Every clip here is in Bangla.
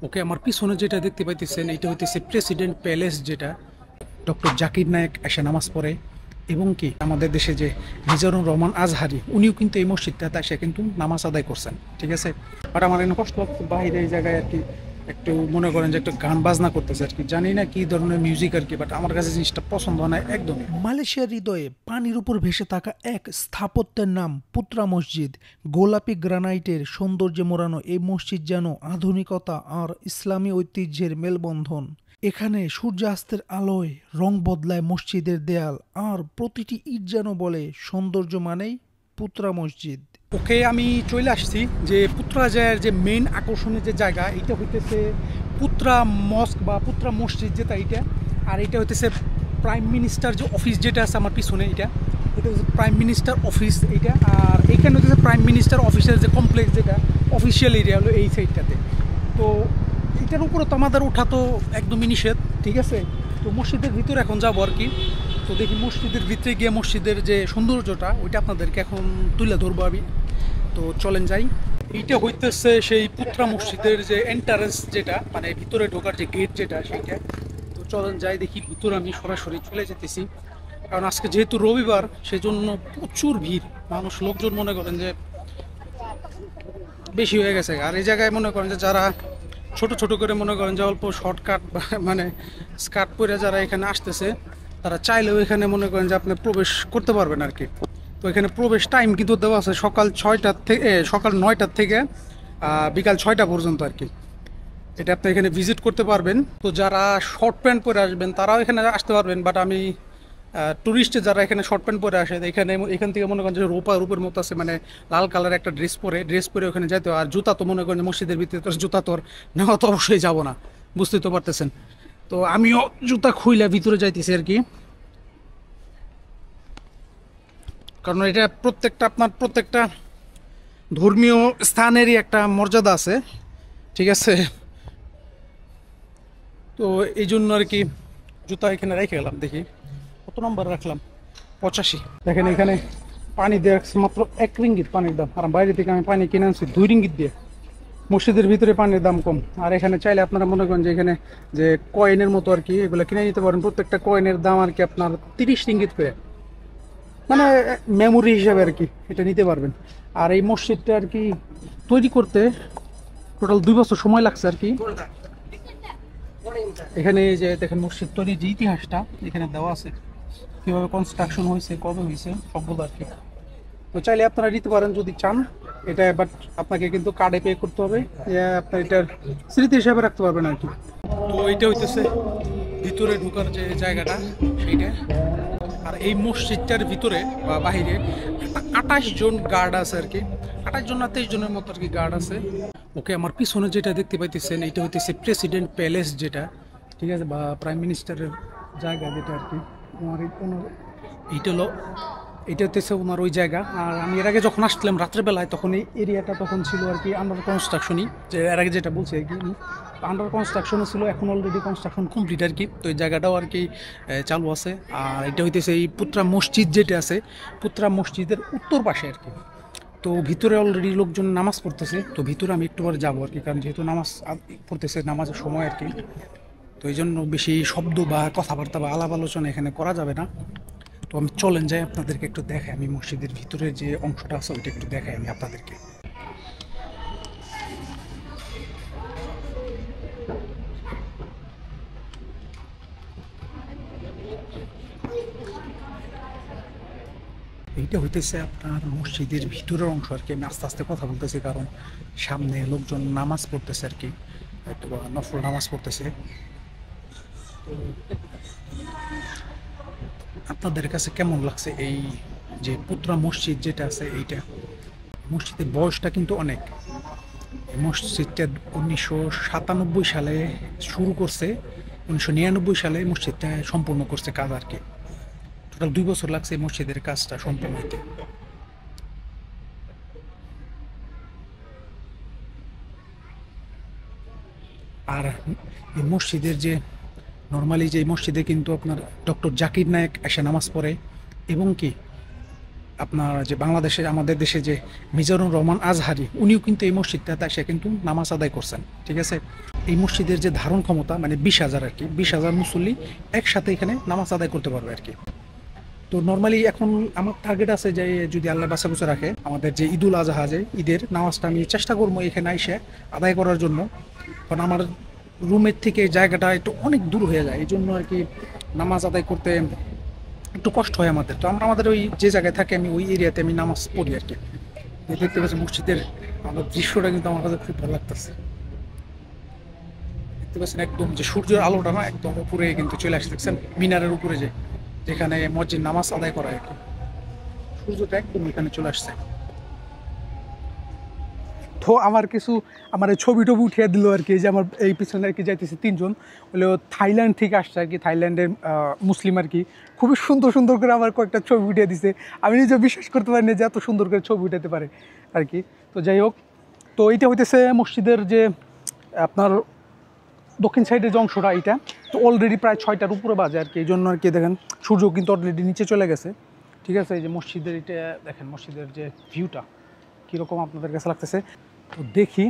ওকে, আমার পিছনে যেটা দেখতে পাইতেছেন এটা হইতেছে প্রেসিডেন্ট প্যালেস, যেটা ডক্টর জাকির নায়েক এসে নামাজ পড়ে। এবং কি আমাদের দেশে যে মিজানুর রহমান আজহারি, উনিও কিন্তু এই মসজিদটাতে এসে কিন্তু নামাজ আদায় করছেন। ঠিক আছে, বাট আমার এখানে কষ্ট লাগছে বাইরে এই জায়গায় আর কি, একটু মনে করেন যে একটু গান বাজনা করতেছে আর কি, জানি না কি ধরনের মিউজিক আর কি, বাট আমার কাছে জিনিসটা পছন্দ হয় না একদমই। মালয়েশিয়ার হৃদয়ে পানির উপর ভেসে থাকা এক স্থাপত্যের নাম পুত্রা মসজিদ। গোলাপি গ্রানাইটের সৌন্দর্যে মোড়ানো এই মসজিদ যেন আধুনিকতা আর ইসলামী ঐতিহ্যের মেলবন্ধন। এখানে সূর্যাস্তের আলোয় রং বদলায় মসজিদের দেয়াল, আর প্রতিটি ইট যেন বলে সৌন্দর্য মানেই পুত্রা মসজিদ। ওকে, আমি চলে আসছি যে পুত্রাজায়ের যে মেইন আকর্ষণের যে জায়গা, এটা হইতেছে পুত্রা মস্ক বা পুত্রা মসজিদ যেটা এটা। আর এটা হইতেছে প্রাইম মিনিস্টার যে অফিস যেটা আছে আমার পিছনে, এটা হচ্ছে প্রাইম মিনিস্টার অফিস এইটা। আর এইখানে হচ্ছে প্রাইম মিনিস্টার অফিসের যে কমপ্লেক্স, যেটা অফিসিয়াল এরিয়া হলো এই সাইডটাতে। তো এটার উপরে তো আমাদের ওঠা তো একদমই নিষেধ। ঠিক আছে, তো মসজিদের ভিতরে এখন যাবো আর কি। তো দেখি মসজিদের ভিতরে গিয়ে মসজিদের যে সৌন্দর্যটা ওইটা আপনাদেরকে এখন তুলে ধরবো আমি। তো চলেন যাই। এইটা হইতেছে সেই পুত্রা মসজিদের যে এন্ট্রান্স, যেটা মানে ভিতরে ঢোকার যে গেট যেটা, সেইটা। তো চলেন যাই, দেখি ভিতরে আমি সরাসরি চলে যেতেছি। কারণ আজকে যেহেতু রবিবার, সেই জন্য প্রচুর ভিড় মানুষ, লোকজন মনে করেন যে বেশি হয়ে গেছে। আর এই জায়গায় মনে করেন যে যারা ছোট ছোট করে মনে করেন যে অল্প শর্টকাট মানে স্কার্ট পরে যারা এখানে আসতেছে, তারা চাইলেও এখানে মনে করেন যে আপনি প্রবেশ করতে পারবেন আর কি। তো এখানে প্রবেশ টাইম কিন্তু দেওয়া আছে সকাল 6টার থেকে, সকাল 9টার থেকে বিকাল 6টা পর্যন্ত আর কি। এটা আপনি এখানে ভিজিট করতে পারবেন। তো যারা শর্ট প্যান্ট পরে আসবেন তারাও এখানে আসতে পারবেন, বাট আমি টুরিস্টে যারা এখানে শর্ট প্যান্ট পরে আসে, এখান থেকে মনে করেন যে রূপের মতো আছে, মানে লাল কালার একটা ড্রেস পরে ওখানে যাইতে হয়। আর জুতা তো মনে করেন যে মসজিদের ভিতরে তো জুতা তো নেওয়া তো অবশ্যই যাবো না, বুঝতেই তো পারতেছেন। তো আমিও জুতা খুইলা ভিতরে যাইতেছি আর কি, কারণ এটা প্রত্যেকটা ধর্মীয় স্থানেরই একটা মর্যাদা আছে। ঠিক আছে, তো এই জন্য আর কি জুতা এখানে রেখে গেলাম। দেখি কত নম্বর রাখলাম, 85। দেখেন এখানে পানি দিয়ে রাখছে মাত্র 1 রিঙ্গিত পানির দাম। আর বাইরে থেকে আমি পানি কিনে আনছি 2 রিঙ্গিত দিয়ে। মসজিদের ভিতরে পানির দাম কম। আর এখানে চাইলে আপনারা মনে করেন যে এখানে যে কয়েনের মতো আর কি, এগুলো কিনে নিতে পারেন। প্রত্যেকটা কয়েনের দাম আর কি আপনার 30 রিঙ্গিত করে, মানে মেমোরি হিসাবে আর কি এটা নিতে পারবেন। আর এই মসজিদটা আর কি তৈরি করতে টোটাল 2 বছর সময় লাগছে আর কি। এখানে যে দেখেন মসজিদ তৈরির যে ইতিহাসটা এখানে দেওয়া আছে, কিভাবে কনস্ট্রাকশন হয়েছে, কবে হয়েছে, সবগুলো আর কি। তো চাইলে আপনারা নিতে পারেন যদি চান এটা, বাট আপনাকে কিন্তু কার্ডে পে করতে হবে। আপনার এটার স্মৃতি হিসাবে রাখতে পারবেন আর কি। তো এইটা হইতেছে ভিতরে ঢোকার যে জায়গাটা সেইটা। আর এই মসজিদটার ভিতরে বা বাহিরে 28 জন গার্ড আছে আর কি, 28 জন না 23 জনের মতো আর কি গার্ড আছে। ওকে, আমার পিছনে যেটা দেখতে পাইতেছেন এটা হইতেছে প্রেসিডেন্ট প্যালেস, যেটা ঠিক আছে, বা প্রাইম মিনিস্টারের জায়গা যেটা আর কি। এইটা হলো, এটা হচ্ছে ওনার ওই জায়গা। আর আমি এর আগে যখন আসছিলাম রাত্রেবেলায়, তখন এই এরিয়াটা তখন ছিল আর কি আন্ডার কনস্ট্রাকশনই, যে এর আগে যেটা বলছি আর কি আন্ডার কনস্ট্রাকশনও ছিল, এখন অলরেডি কনস্ট্রাকশন কমপ্লিট আর কি। তো এই জায়গাটাও আর কি চালু আছে। আর এটা হইতেছে এই পুত্রা মসজিদ যেটা আছে, পুত্রা মসজিদের উত্তর পাশে আর কি। তো ভিতরে অলরেডি লোকজন নামাজ পড়তেছে, তো ভিতরে আমি একটু পরে যাবো আর কি, কারণ যেহেতু নামাজ পড়তেছে, নামাজের সময় আর কি। তো এই জন্য বেশি শব্দ বা কথাবার্তা বা আলাপ আলোচনা এখানে করা যাবে না। তো আমি চলেন যাই, আপনাদেরকে একটু দেখাই আমি মসজিদের ভিতরে যে অংশটা আছে ওইটা একটু দেখাই আমি আপনাদেরকে। এইটা হইতেছে আপনার মসজিদের ভিতরের অংশ আর কি। আমি আস্তে আস্তে কথা বলতেছি কারণ সামনে লোকজন নামাজ পড়তেছে আর কি, হয়তো নফল নামাজ পড়তেছে। তো আপনাদের কাছে কেমন লাগছে এই যে পুত্রা মসজিদ যেটা আছে এইটা? মসজিদের বয়সটা কিন্তু অনেক। এই মসজিদটা 1997 সালে শুরু করছে, 1999 সালে মসজিদটা সম্পূর্ণ করছে কাজ আর কি। টোটাল 2 বছর লাগছে এই মসজিদের কাজটা সম্পূর্ণ হতে। আর এই মসজিদের যে নর্মালি যে মসজিদে কিন্তু আপনার ডক্টর জাকির নায়েক এসে নামাজ পড়ে। এবং কি আপনার যে বাংলাদেশে আমাদের দেশে যে মিজানুর রহমান আজহারি উনিও কিন্তু এই মসজিদটাতে এসে কিন্তু নামাজ আদায় করছেন। ঠিক আছে, এই মসজিদের যে ধারণ ক্ষমতা মানে 20,000 আর কি, 20,000 মুসল্লি একসাথে এখানে নামাজ আদায় করতে পারবে আর কি। তো নর্মালি এখন আমার টার্গেট আছে যে যদি আল্লাহ বাঁচা বুচা রাখে আমাদের যে ঈদুল আজহা যে ঈদের নামাজটা আমি চেষ্টা করবো এখানে এসে আদায় করার জন্য। কারণ আমার রুমের থেকে জায়গাটা একটু অনেক দূর হয়ে যায়, এই জন্য আর কি নামাজ আদায় করতে একটু কষ্ট হয় আমাদের। তো আমরা আমাদের ওই যে জায়গায় থাকি আমি ওই এরিয়াতে আমি নামাজ পড়ি আর কি। দেখতে পাচ্ছি মসজিদের আমার দৃশ্যটা কিন্তু আমার কাছে খুব ভালো লাগতেছে। দেখতে পাচ্ছেন একদম যে সূর্যের আলোটা না একদম উপরে কিন্তু চলে আসছে, দেখছেন মিনারের উপরে যে যেখানে মসজিদ নামাজ আদায় করা আর কি, সূর্যটা একদম এখানে চলে আসছে। তো আমার কিছু আমার এই ছবি টবি উঠিয়ে দিল আর কি, যে আমার এই পিছনে আর কি যাইতেছে তিনজন, হলো থাইল্যান্ড থেকে আসছে আর কি, থাইল্যান্ডের মুসলিম আর কি। খুবই সুন্দর সুন্দর করে আমার কয়েকটা ছবি উঠিয়ে দিছে, আমি নিজে বিশ্বাস করতে পারিনি যে এত সুন্দর করে ছবি উঠাতে পারে আর কি। তো যাই হোক, তো এইটা হইতেছে মসজিদের যে আপনার দক্ষিণ সাইডের যে অংশটা, এইটা তো অলরেডি প্রায় 6টার উপরে বাজে আর কি, এই জন্য আর কি দেখেন সূর্য কিন্তু অলরেডি নিচে চলে গেছে। ঠিক আছে, এই যে মসজিদের এটা দেখেন, মসজিদের যে ভিউটা কীরকম আপনাদের কাছে লাগতেছে। তো দেখি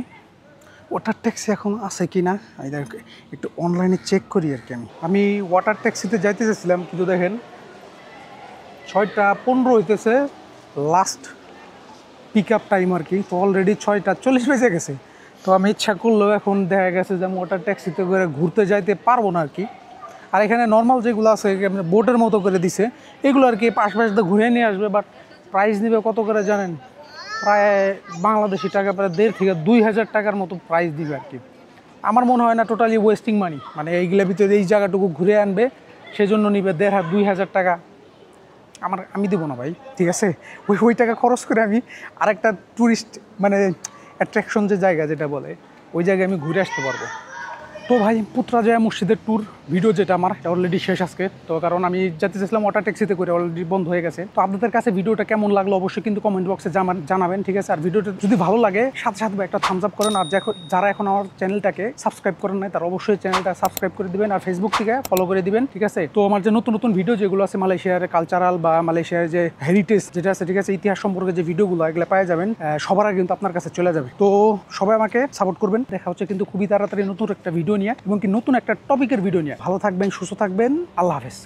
ওয়াটার ট্যাক্সি এখন আছে কি না, একটু অনলাইনে চেক করি আর কি। আমি ওয়াটার ট্যাক্সিতে যাইতে চাইছিলাম, কিন্তু দেখেন 6টা 15 হইতেছে লাস্ট পিক আপ টাইম আর কি। তো অলরেডি 6টা 40 বেজে গেছে। তো আমি ইচ্ছা করলেও এখন দেখা গেছে যে আমি ওয়াটার ট্যাক্সিতে করে ঘুরতে যাইতে পারবো না আর কি। আর এখানে নর্মাল যেগুলো আছে বোটের মতো করে দিছে, এগুলো আর কি পাশ দিয়ে ঘুরে নিয়ে আসবে, বাট প্রাইস নেবে কত করে জানেন? প্রায় বাংলাদেশি টাকা প্রায় 1,500 থেকে 2,000 টাকার মতো প্রাইস দিবে আর কি। আমার মনে হয় না, টোটালি ওয়েস্টিং মানি, মানে এইগুলোর ভিতরে এই জায়গাটুকু ঘুরে আনবে সেজন্য নিবে 1,500 টাকা। আমি দেবো না ভাই, ঠিক আছে? ওই টাকা খরচ করে আমি আরেকটা ট্যুরিস্ট মানে অ্যাট্রাকশন যে জায়গা যেটা বলে, ওই জায়গায় আমি ঘুরে আসতে পারবো। তো ভাই পুত্রাজয়া মসজিদের ট্যুর ভিডিও যেটা আমার অলরেডি শেষ আজকে। তো কারণ আমি যেতে চাইছিলাম ওয়াটার ট্যাক্সিতে করে, অলরেডি বন্ধ হয়ে গেছে। তো আপনাদের কাছে ভিডিওটা কেমন লাগলো অবশ্যই কিন্তু কমেন্ট বক্সে জানাবেন, ঠিক আছে? আর ভিডিওটা যদি ভালো লাগে সাথে সাথে একটা থামস আপ করেন। আর যারা এখন আমার চ্যানেলটাকে সাবস্ক্রাইব করেন নাই তারা অবশ্যই চ্যানেলটা সাবস্ক্রাইব করে দিবেন, আর ফেসবুক থেকে ফলো করে দিবেন, ঠিক আছে? তো আমার যে নতুন নতুন ভিডিও যেগুলো আছে মালয়েশিয়ার কালচারাল বা মালয়েশিয়ার যে হেরিটেজ যেটা আছে, ঠিক আছে, ইতিহাস সম্পর্কে যে ভিডিওগুলো এগুলো পাওয়া যাবেন সবার আগে কিন্তু আপনার কাছে চলে যাবে। তো সবাই আমাকে সাপোর্ট করবেন। দেখা হচ্ছে কিন্তু খুবই তাড়াতাড়ি নতুন একটা ভিডিও নিয়ে এবং কি নতুন একটা টপিকের ভিডিও নিয়ে। ভালো থাকবেন, সুস্থ থাকবেন, আল্লাহ হাফেজ।